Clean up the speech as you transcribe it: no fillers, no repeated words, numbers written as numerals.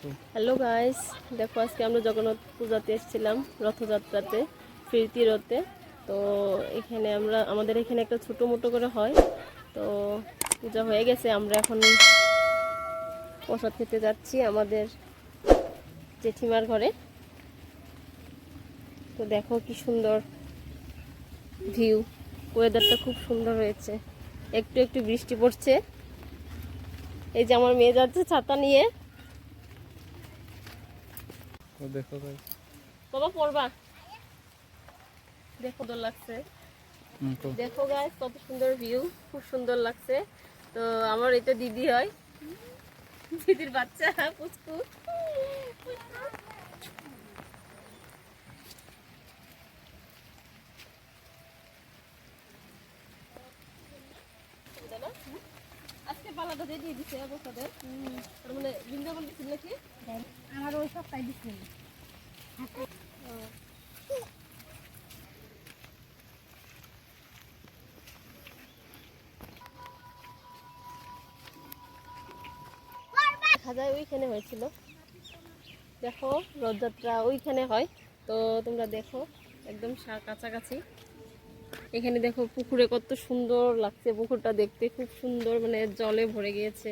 Hello guys, দেখো আজকে আমরা জগন্নাথ পূজাতে এসেছিলাম, রথযাত্রাতে, ফিরতি রথে। তো এখানে আমাদের এখানে একটা ছোটো মোটো করে হয়। তো পূজা হয়ে গেছে, আমরা এখন প্রসাদ খেতে যাচ্ছি আমাদের জেঠিমার ঘরে। তো দেখো কি সুন্দর ভিউ, ওয়েদারটা খুব সুন্দর হয়েছে, একটু একটু বৃষ্টি পড়ছে। এই যে আমার মেয়ে যাচ্ছে ছাতা নিয়ে। দেখো বাবা পড়বা, দেখো সুন্দর লাগছে। দেখো গাইস কত সুন্দর ভিউ, খুব সুন্দর লাগছে। তো আমার এটা দিদি হয়, দিদির বাচ্চা পুচকু। আজকে পালাটা দিয়ে দিছে অবস্থাদের, মানে বৃন্দাবন দিছিল নাকি আমার ওই সপ্তাহে দিচ্ছে। দেখা যায় ওইখানে হয়েছিল। দেখো রথযাত্রা ওইখানে হয়, তো তোমরা দেখো একদম কাছাকাছি। এখানে দেখো পুকুরে কত সুন্দর লাগছে, পুকুরটা দেখতে খুব সুন্দর, মানে জলে ভরে গিয়েছে।